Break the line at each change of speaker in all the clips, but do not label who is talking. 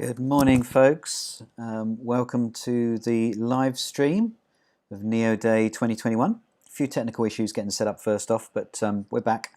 Good morning, folks. Welcome to the live stream of NIO Day 2021. A few technical issues getting set up first off, but we're back.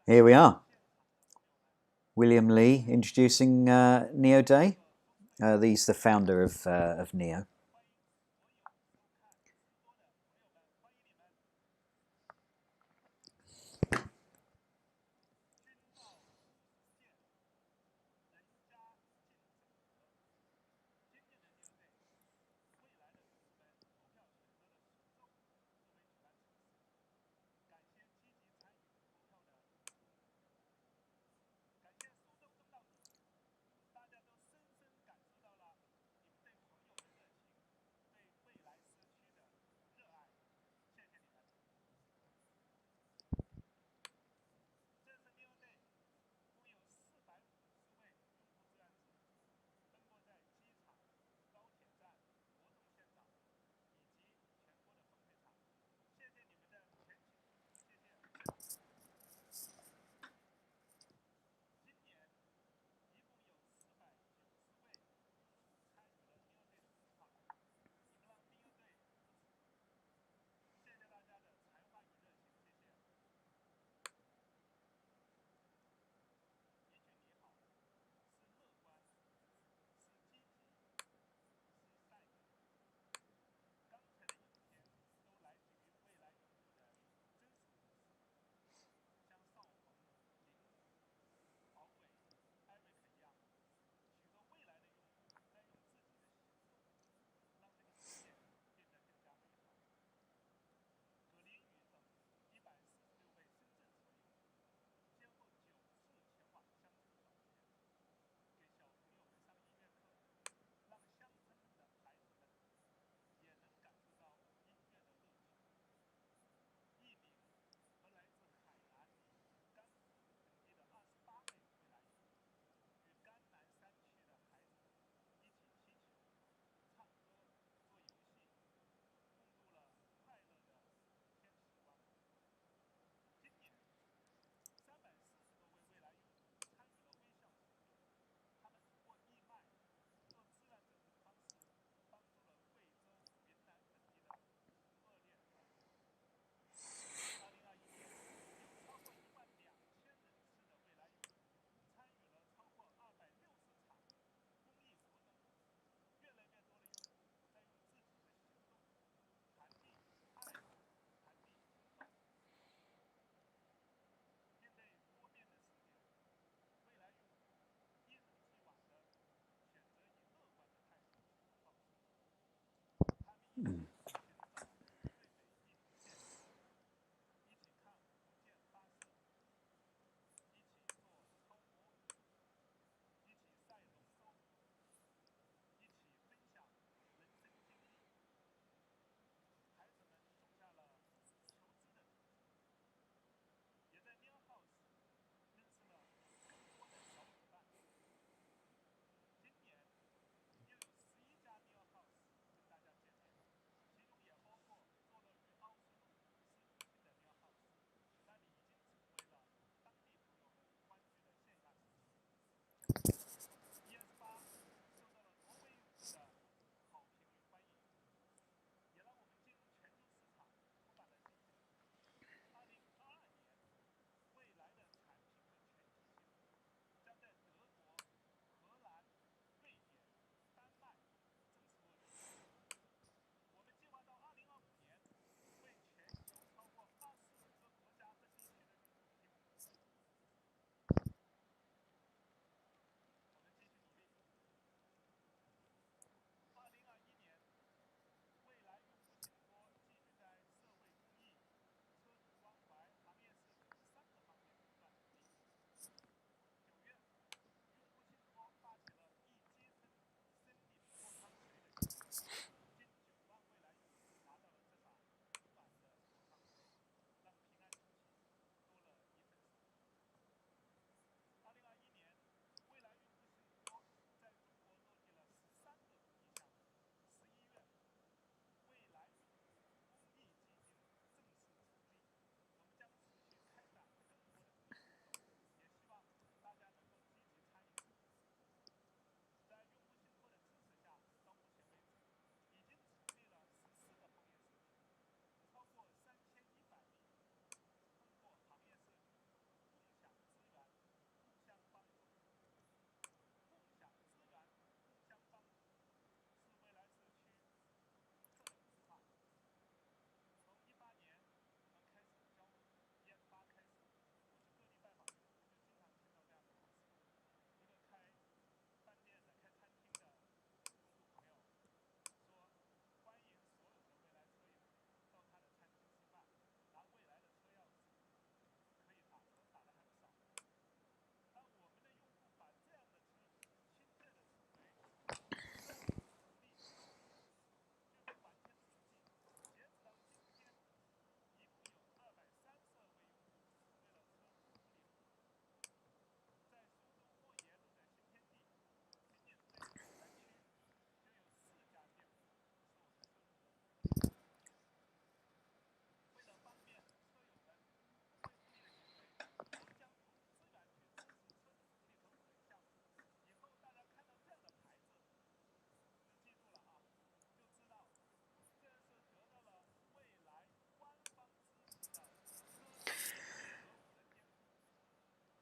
Here we are. William Lee introducing NIO Day. He's the founder of NIO.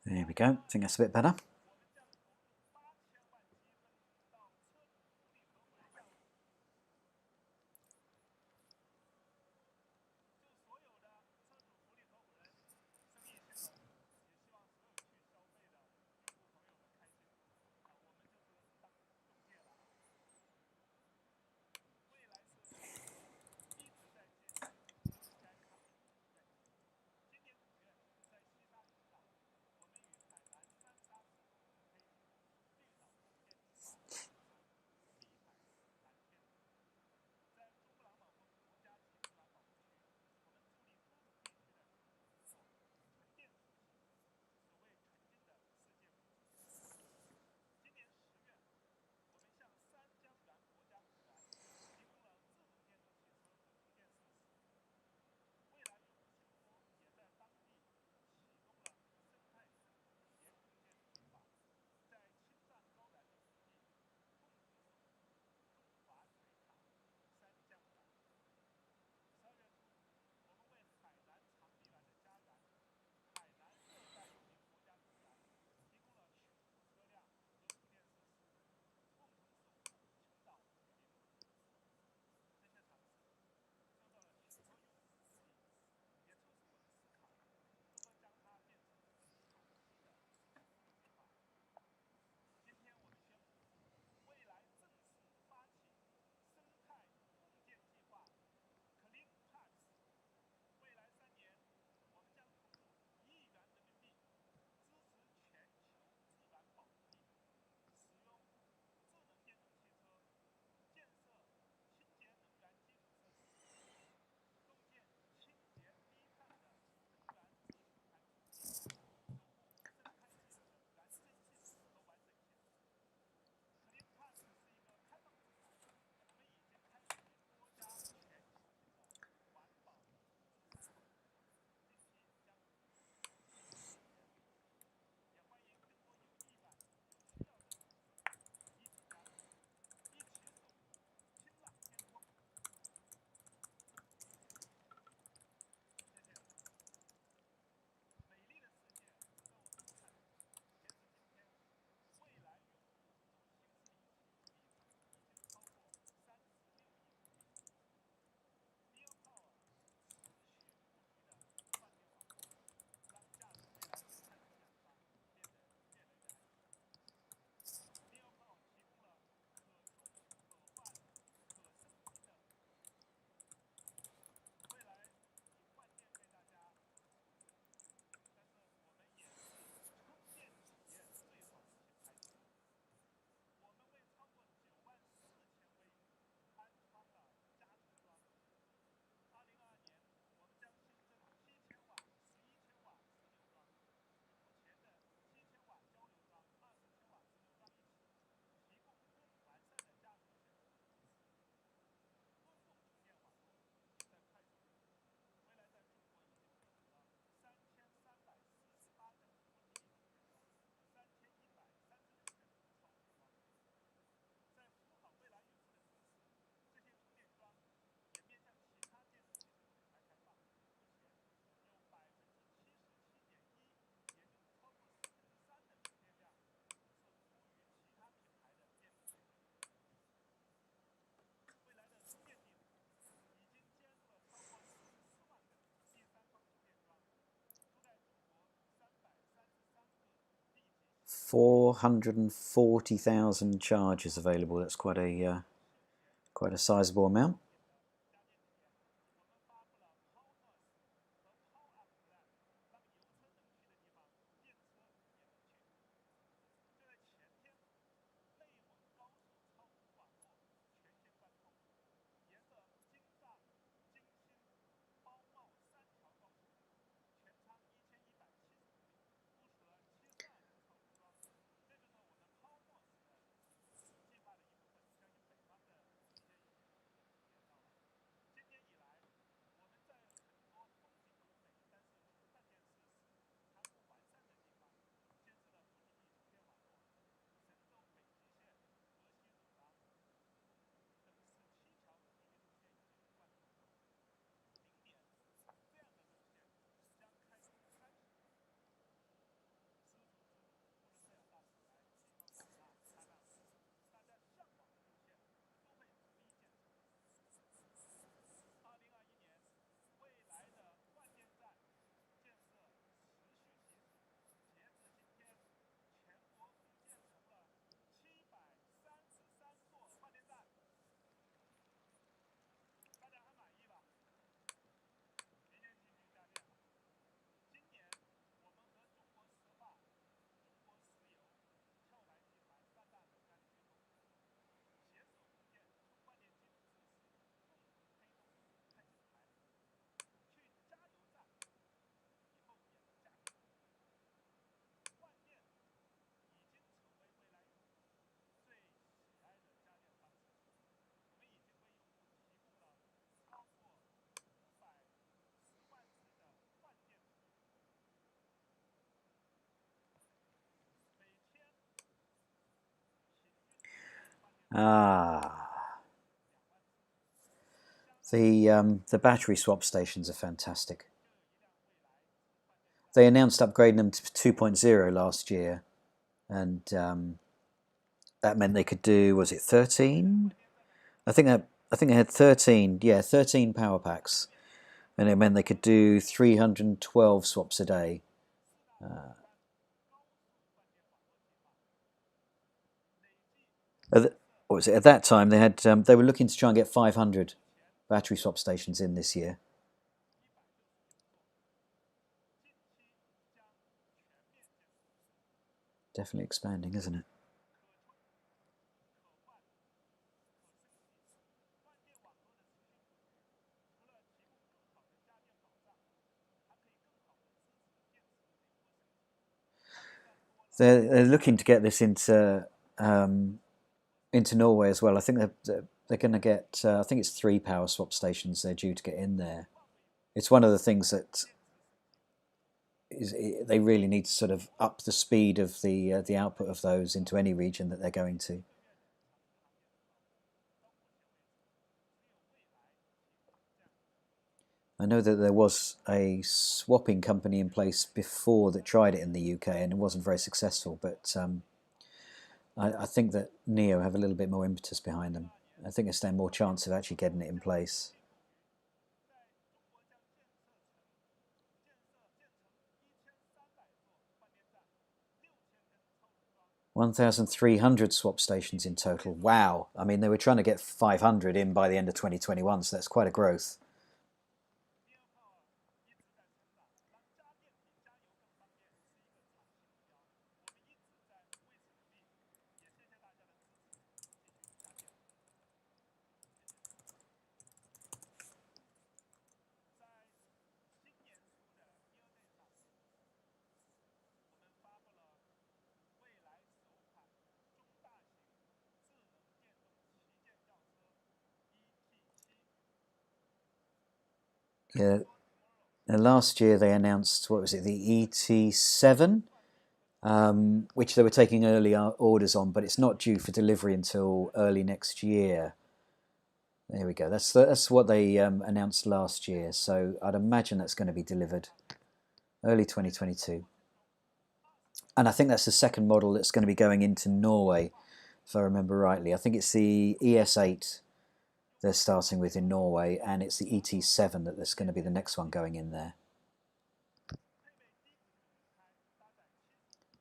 There we go. I think that's a bit better. $440,000 charges available. That's quite a sizable amount. Ah, the battery swap stations are fantastic. They announced upgrading them to 2.0 last year, and that meant they could do, was it 13? I think they had 13, yeah, 13 power packs, and it meant they could do 312 swaps a day. What was it? At that time, they were looking to try and get 500 battery swap stations in this year. Definitely expanding, isn't it? They're looking to get this into Norway as well. I think they're going to get. I think it's 3 power swap stations they're due to get in there. It's one of the things that they really need to sort of up the speed of the output of those into any region that they're going to. I know that there was a swapping company in place before that tried it in the UK and it wasn't very successful, but I think that NIO have a little bit more impetus behind them. I think they stand more chance of actually getting it in place. 1,300 swap stations in total. Wow. I mean, they were trying to get 500 in by the end of 2021, so that's quite a growth. Yeah. Now, last year they announced, what was it, the ET7, which they were taking early orders on, but it's not due for delivery until early next year. There we go. That's what they announced last year. So I'd imagine that's going to be delivered early 2022. And I think that's the second model that's going to be going into Norway, if I remember rightly. I think it's the ES8 they're starting with in Norway, and it's the ET7 that's going to be the next one going in there.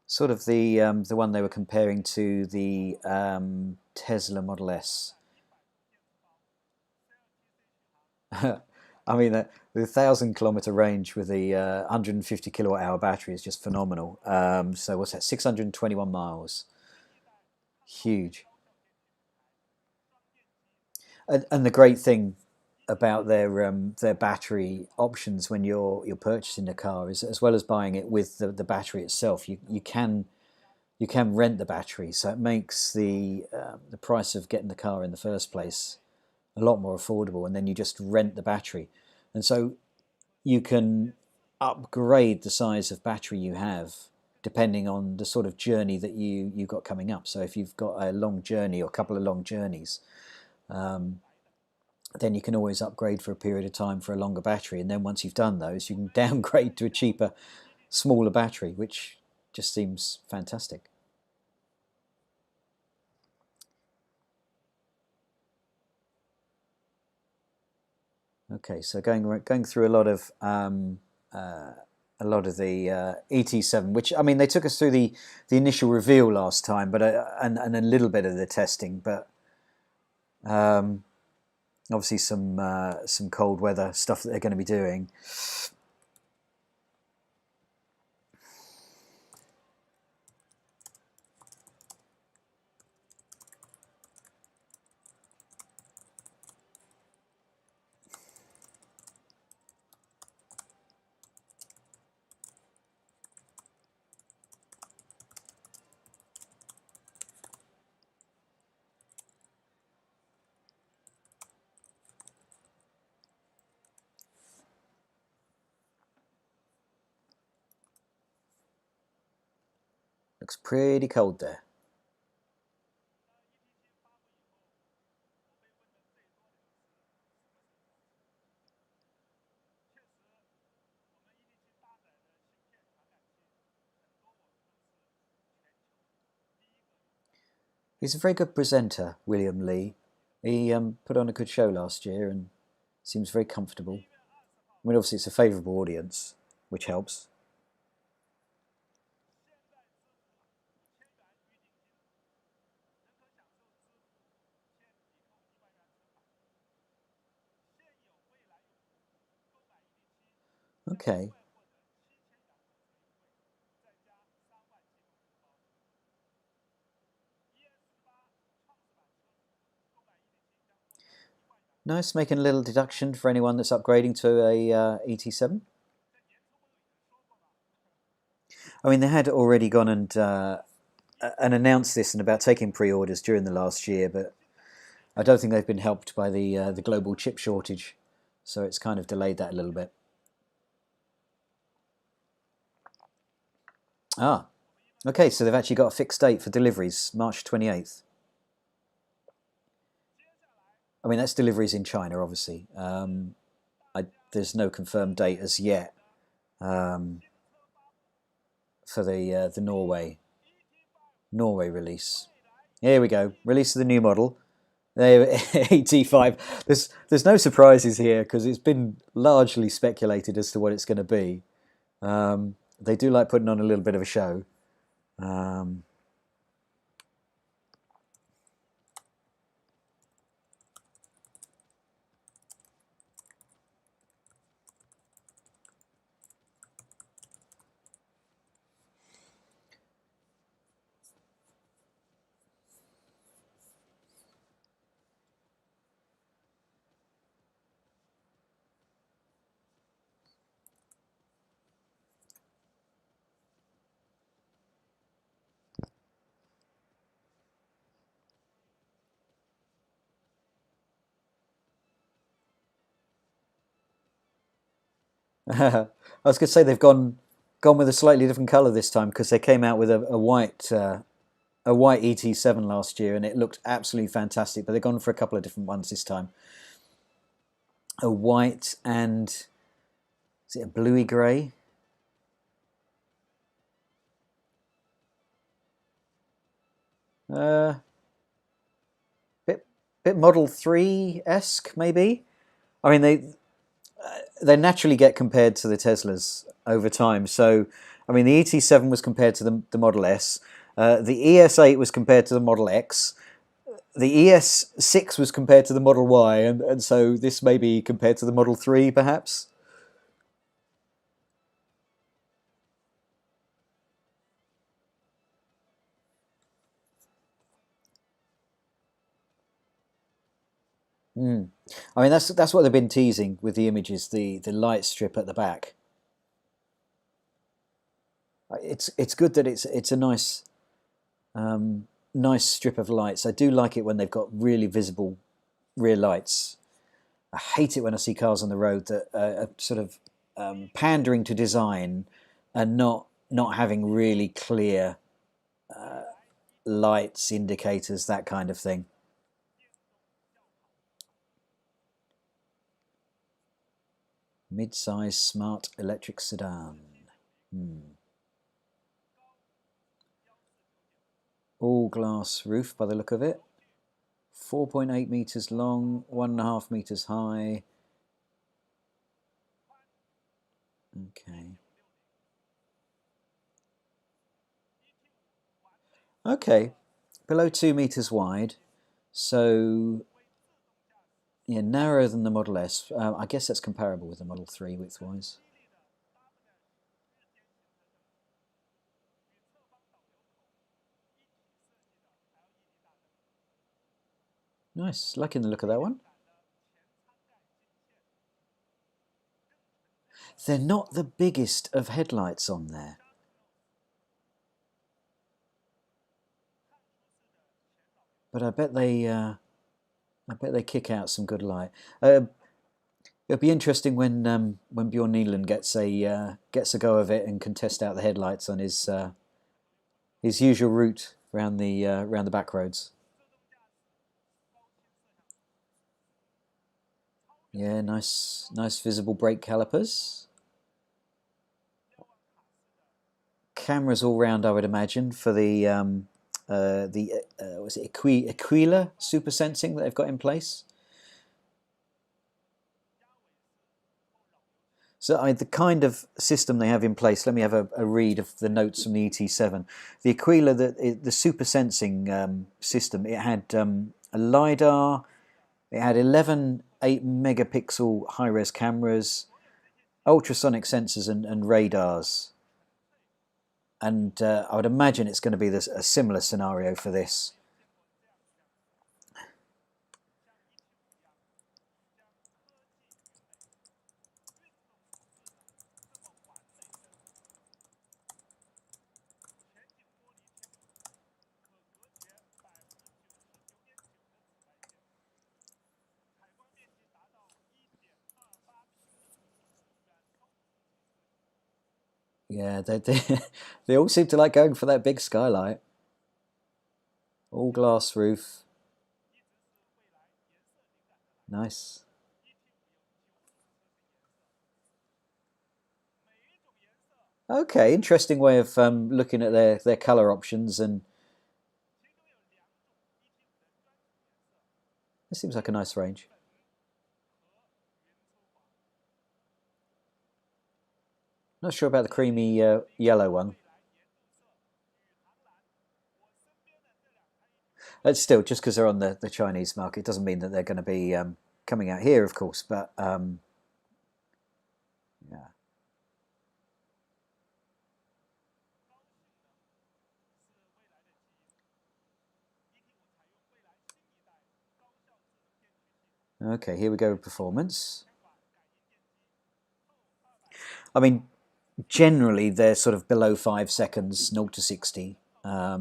Sort of the one they were comparing to the Tesla Model S. I mean, the 1,000-kilometer range with the 150 kilowatt hour battery is just phenomenal. So what's that? 621 miles. Huge. And the great thing about their battery options when you're purchasing a car is, as well as buying it with the battery itself, you can rent the battery, so it makes the price of getting the car in the first place a lot more affordable, and then you just rent the battery, and so you can upgrade the size of battery you have depending on the sort of journey that you've got coming up. So if you've got a long journey or a couple of long journeys, um, then you can always upgrade for a period of time for a longer battery, and then once you've done those, you can downgrade to a cheaper, smaller battery, which just seems fantastic. Okay, so going through a lot of the ET7, which, I mean, they took us through the initial reveal last time, but and a little bit of the testing, but um, obviously some cold weather stuff that they're going to be doing. Looks pretty cold there. He's a very good presenter, William Lee. He put on a good show last year and seems very comfortable. I mean, obviously it's a favourable audience, which helps. Okay. Nice, making a little deduction for anyone that's upgrading to a ET7. I mean, they had already gone and announced this and about taking pre-orders during the last year, but I don't think they've been helped by the global chip shortage, so it's kind of delayed that a little bit. Ah, okay, so they've actually got a fixed date for deliveries, March 28th. I mean, that's deliveries in China, obviously. There's no confirmed date as yet for the Norway release. Here we go, release of the new model. AT5. There's no surprises here because it's been largely speculated as to what it's going to be. They do like putting on a little bit of a show. I was going to say they've gone with a slightly different colour this time because they came out with a white ET7 last year and it looked absolutely fantastic. But they've gone for a couple of different ones this time. A white and is it a bluey grey? Bit Model 3-esque maybe. I mean they naturally get compared to the Teslas over time. So, I mean, the ET7 was compared to the Model S. The ES8 was compared to the Model X. The ES6 was compared to the Model Y. And so this may be compared to the Model 3, perhaps? Mm. I mean, that's what they've been teasing with the images, the light strip at the back. It's good that it's a nice nice strip of lights. I do like it when they've got really visible rear lights. I hate it when I see cars on the road that are sort of pandering to design and not having really clear lights, indicators, that kind of thing. Mid-size smart electric sedan. All glass roof by the look of it. 4.8 meters long, 1.5 meters high. Okay. Okay, below 2 meters wide. So, yeah, narrower than the Model S. I guess that's comparable with the Model 3 width-wise. Nice, liking the look of that one. They're not the biggest of headlights on there. But I bet they kick out some good light. It'll be interesting when Bjorn Neeland gets a go of it and can test out the headlights on his usual route around the back roads. Yeah, nice visible brake calipers. Cameras all round, I would imagine, for the was it Aquila super sensing that they've got in place. So the kind of system they have in place, let me have a read of the notes from the ET7. The Aquila, the super sensing system, it had a LiDAR, it had 11 8-megapixel high-res cameras, ultrasonic sensors and radars. And I would imagine it's going to be a similar scenario for this. Yeah, they all seem to like going for that big skylight. All glass roof. Nice. Okay, interesting way of looking at their color options, and it seems like a nice range. Not sure about the creamy yellow one. It's still, just because they're on the Chinese market doesn't mean that they're going to be coming out here, of course. But yeah. Okay, here we go with performance. I mean, generally they're sort of below 5 seconds, 0 to 60. I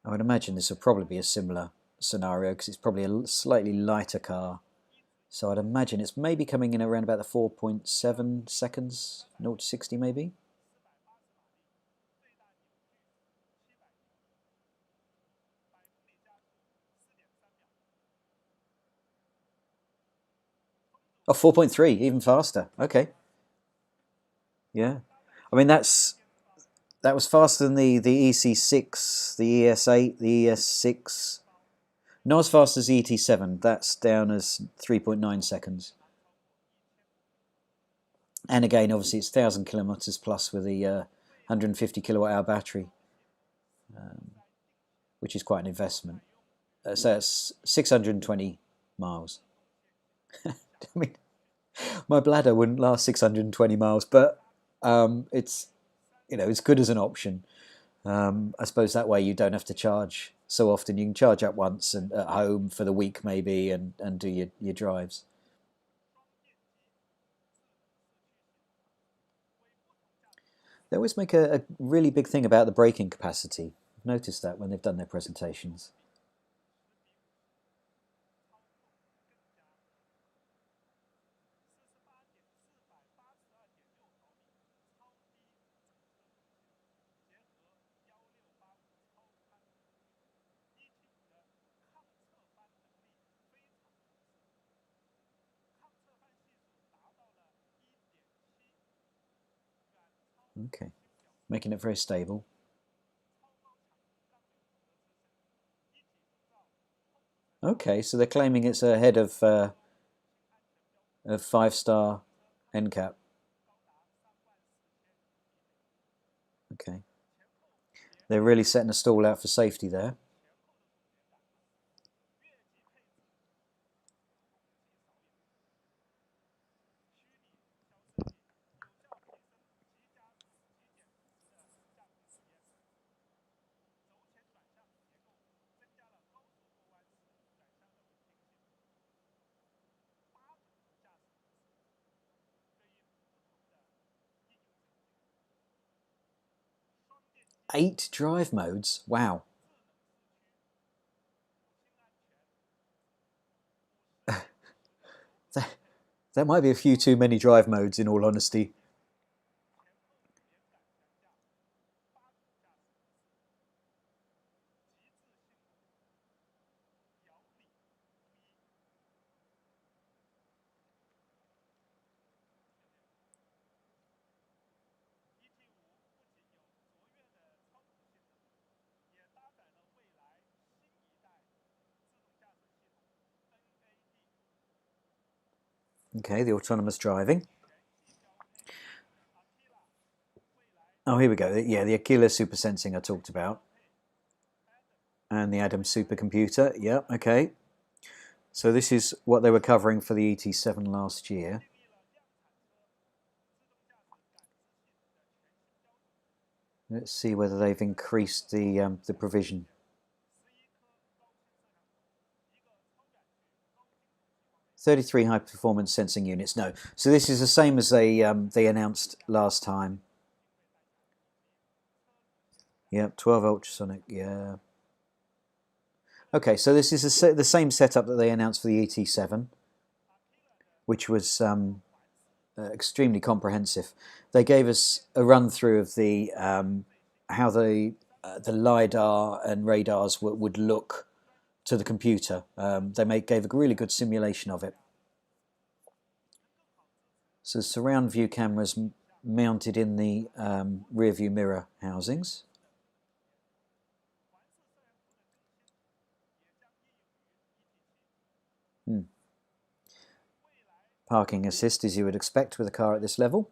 would imagine this will probably be a similar scenario because it's probably a slightly lighter car. So I'd imagine it's maybe coming in around about the 4.7 seconds, 0 to 60 maybe. Oh, 4.3, even faster. Okay. Yeah. I mean, that was faster than the EC6, the ES8, the ES6. Not as fast as the ET7. That's down as 3.9 seconds. And again, obviously, it's 1,000 kilometers plus with the 150 kilowatt hour battery, which is quite an investment. So it's 620 miles. I mean, my bladder wouldn't last 620 miles, but it's it's good as an option. I suppose that way you don't have to charge so often. You can charge up once and at home for the week maybe, and do your drives. They always make a really big thing about the braking capacity. I've noticed that when they've done their presentations. Okay, making it very stable. Okay, so they're claiming it's ahead of 5-star NCAP. Okay, they're really setting a stall out for safety there. Eight drive modes. Wow. That might be a few too many drive modes, in all honesty. Okay, the autonomous driving. Oh, here we go. Yeah, the Aquila super sensing I talked about. And the Adam supercomputer. Yeah, okay. So this is what they were covering for the ET7 last year. Let's see whether they've increased the provision. $33 high-performance sensing units. No, so this is the same as they announced last time. Yep, 12 ultrasonic. Yeah. Okay, so this is the same setup that they announced for the ET7, which was extremely comprehensive. They gave us a run through of the how the lidar and radars would look to the computer. They gave a really good simulation of it. So surround view cameras mounted in the rear view mirror housings. Parking assist, as you would expect with a car at this level.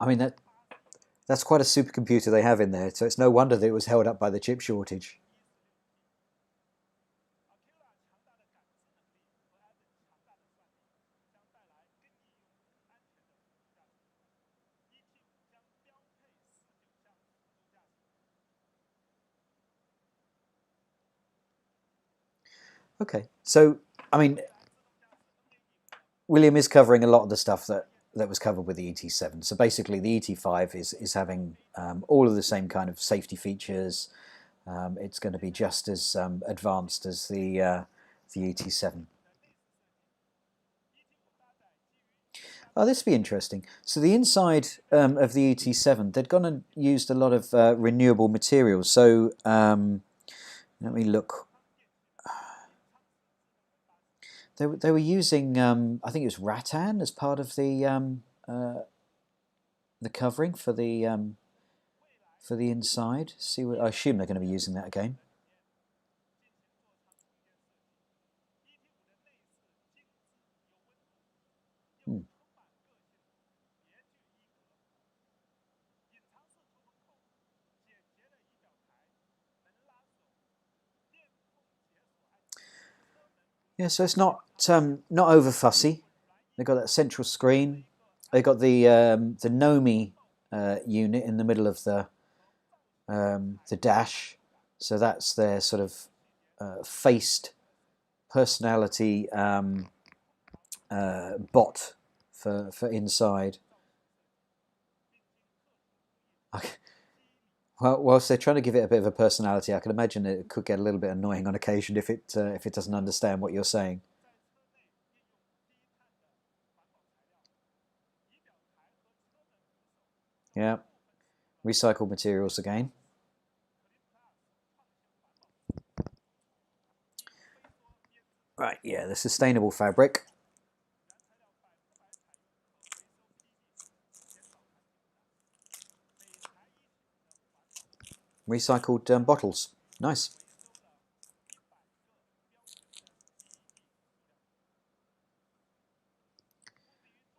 I mean, that's quite a supercomputer they have in there, so it's no wonder that it was held up by the chip shortage. Okay, so I mean, William is covering a lot of the stuff that was covered with the ET7. So basically, the ET5 is having all of the same kind of safety features. It's going to be just as advanced as the ET7. Oh, this would be interesting. So the inside of the ET7, they'd gone and used a lot of renewable materials. So let me look. They were using, I think it was rattan as part of the covering for the inside. See, what, I assume they're going to be using that again. Yeah, so it's not over fussy. They've got that central screen. They've got the Nomi unit in the middle of the dash. So that's their sort of faced personality bot for inside. Well, whilst they're trying to give it a bit of a personality, I can imagine it could get a little bit annoying on occasion if it doesn't understand what you're saying. Yeah, recycled materials again. Right, yeah, the sustainable fabric. Recycled bottles. Nice.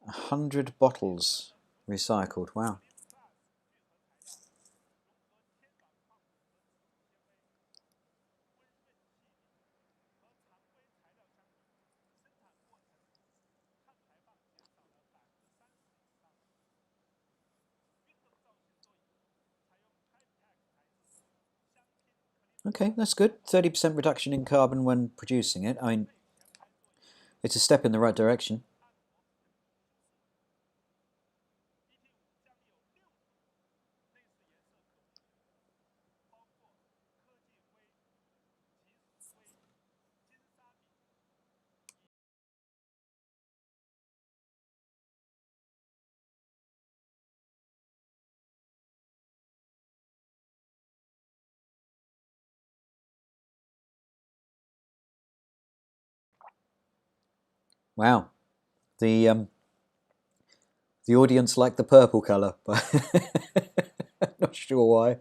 100 bottles recycled. Wow. Okay, that's good. 30% reduction in carbon when producing it. I mean, it's a step in the right direction. Wow, the the audience liked the purple colour, but I'm not sure why,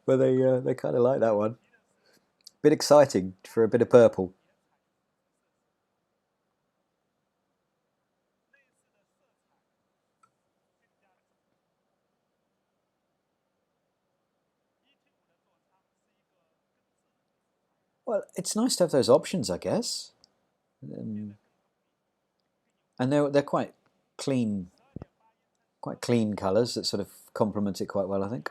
but they kind of like that one. Bit exciting for a bit of purple. Well, it's nice to have those options, I guess, and they're quite clean colours that sort of complement it quite well, I think.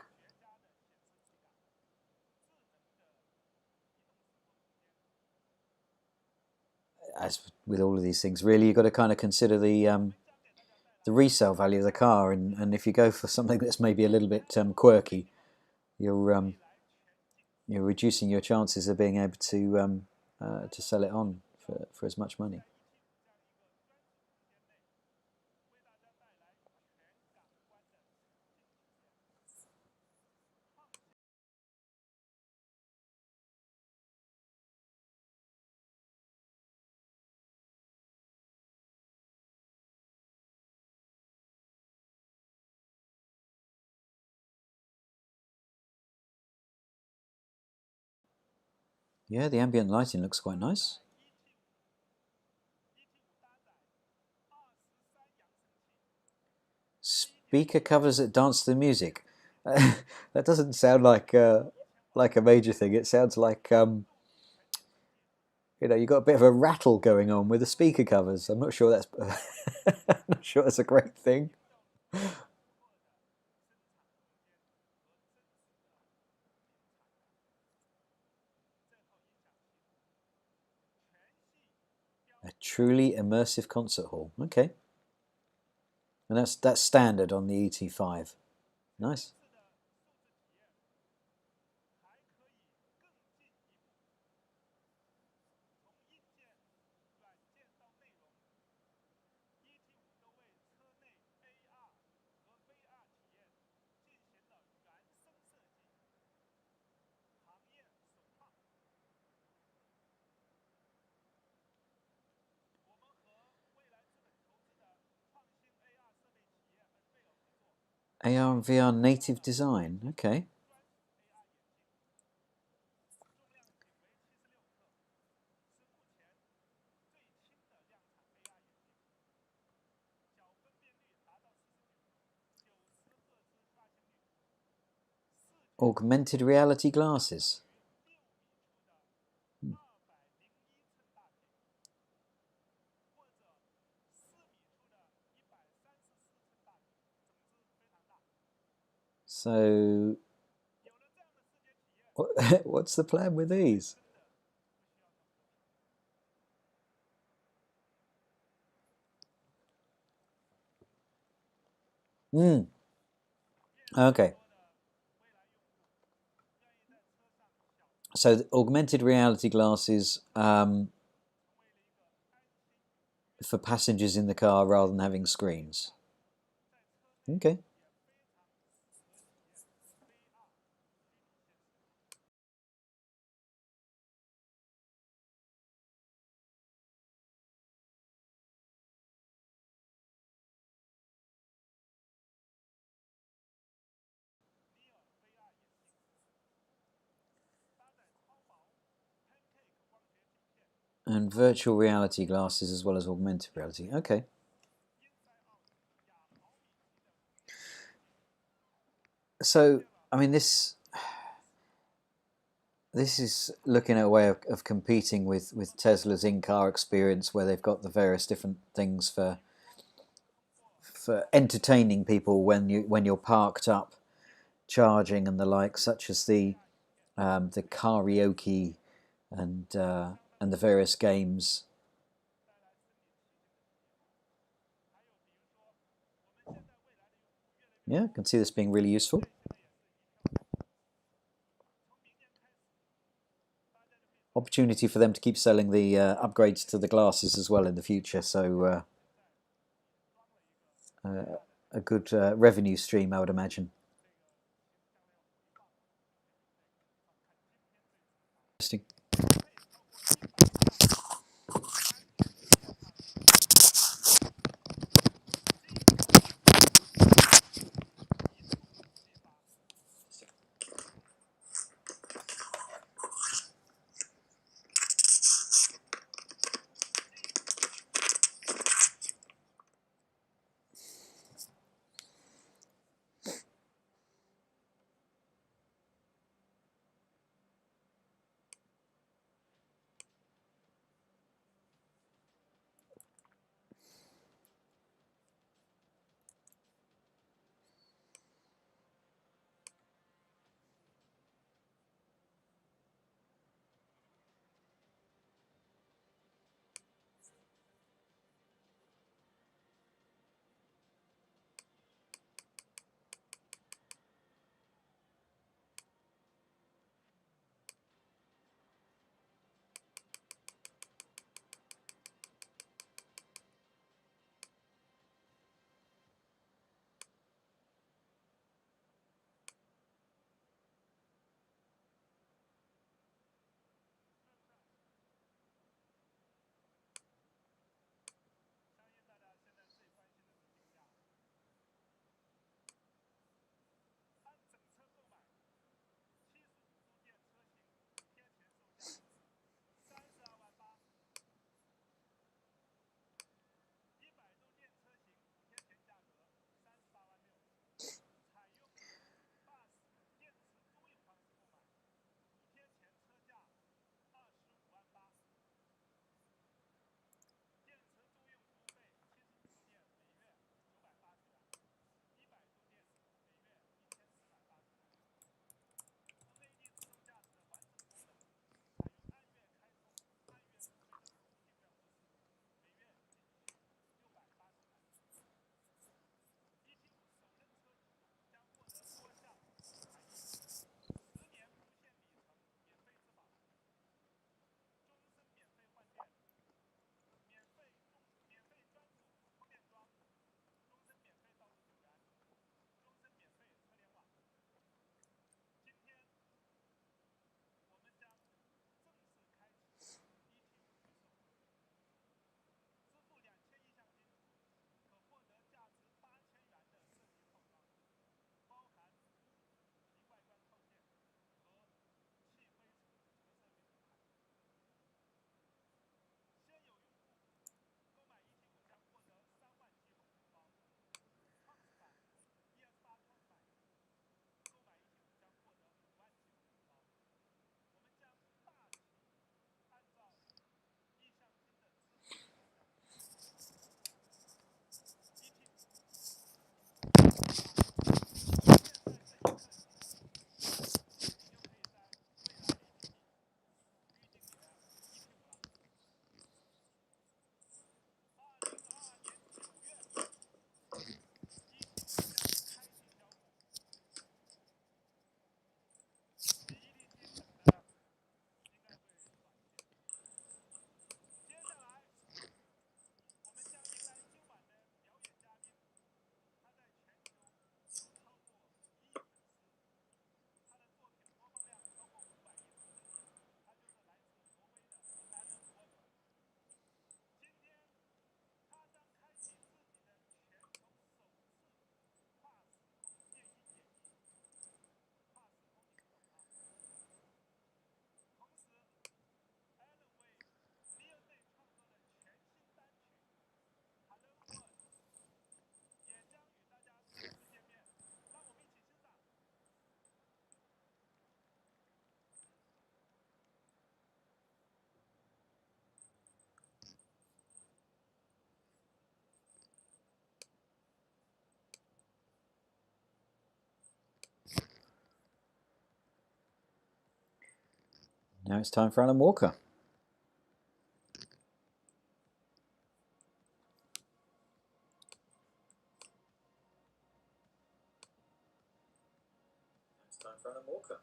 As with all of these things, really, you've got to kind of consider the resale value of the car, and if you go for something that's maybe a little bit quirky, you're you're reducing your chances of being able to sell it on for as much money. Yeah, the ambient lighting looks quite nice. Speaker covers that dance to the music. That doesn't sound like a major thing. It sounds like you got a bit of a rattle going on with the speaker covers. I'm not sure that's I'm not sure that's a great thing. A truly immersive concert hall. Okay, and that's standard on the ET5. Nice. AR and VR native design. Okay. Augmented reality glasses. So, what's the plan with these? Hmm. Okay. So, augmented reality glasses for passengers in the car rather than having screens. Okay. And virtual reality glasses as well as augmented reality. Okay. So, I mean, this is looking at a way of competing with Tesla's in-car experience, where they've got the various different things for entertaining people when you're parked up, charging and the like, such as the karaoke and the various games. Yeah, I can see this being really useful. Opportunity for them to keep selling the upgrades to the glasses as well in the future. So a good revenue stream, I would imagine. Interesting. Now it's time for Alan Walker. It's time for Alan Walker.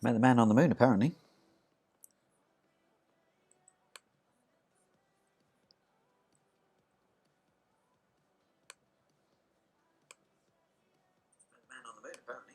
Met the man on the moon, apparently. Man on the moon, apparently.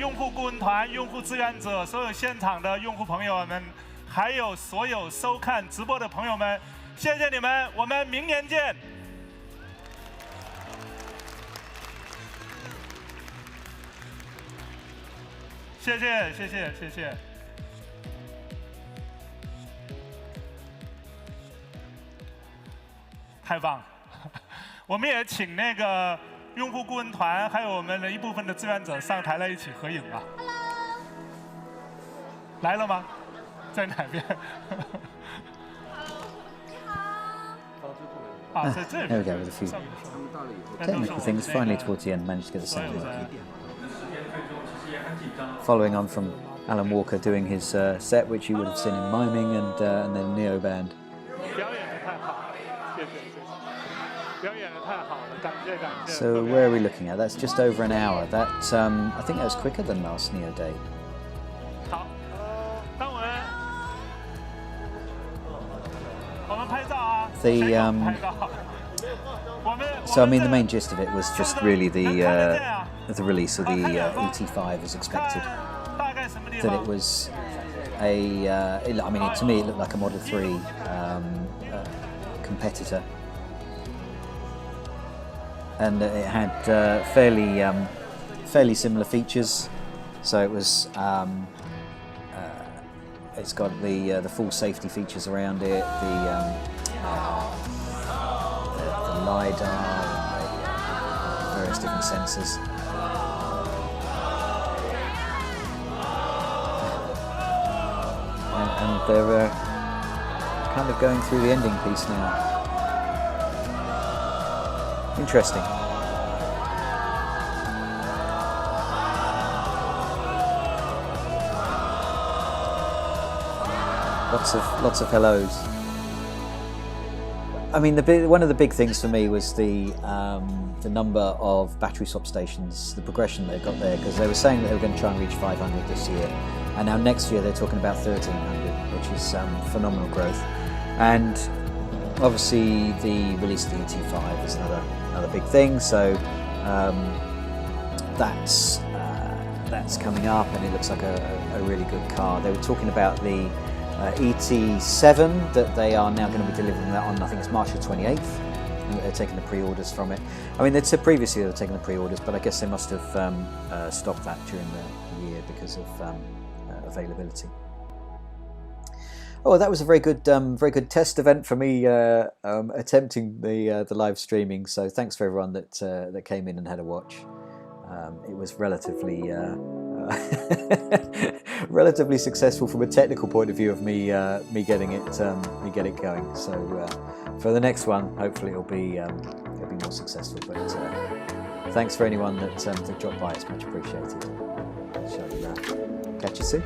用户顾问团、用户志愿者、所有现场的用户朋友们，还有所有收看直播的朋友们，谢谢你们，我们明年见。谢谢，谢谢，谢谢。太棒了！我们也请那个用户顾问团，还有我们的一部分的志愿者上台来一起合影啊。Hello。来了吗？在哪边？
你好。
啊，在这边。
There we go with a few technical things. Finally, towards the end, managed to get the sound working. Following on from Alan Walker doing his set, which you would have seen in miming, and then NIO band.
表演得太好了，谢谢谢谢。表演得太好了，感谢感谢。
So where are we looking at? That's just over an hour. That I think that was quicker than last NIO day.
好，当我们拍照啊。谁给我们拍照？So
I mean, the main gist of it was just really the release of the ET5 as expected. That it was I mean, to me, it looked like a Model 3 competitor, and it had fairly similar features. So it was it's got the full safety features around it, the LiDAR, and various different sensors. And they're kind of going through the ending piece now. Interesting. Lots of hellos. I mean, one of the big things for me was the number of battery swap stations, the progression they've got there, because they were saying that they were going to try and reach 500 this year, and now next year they're talking about 1,300, which is phenomenal growth. And obviously the release of the ET5 is another big thing, so that's coming up, and it looks like a really good car. They were talking about the ET7 that they are now going to be delivering that on, I think it's March the 28th, and they're taking the pre-orders from it. I mean, they'd said previously they were taking the pre-orders, but I guess they must have stopped that during the year because of availability. Oh, that was a very good test event for me, attempting the live streaming. So thanks for everyone that came in and had a watch. It was relatively relatively successful from a technical point of view of me getting it going. So for the next one, hopefully it'll be more successful. But thanks for anyone that dropped by. It's much appreciated. So catch you soon.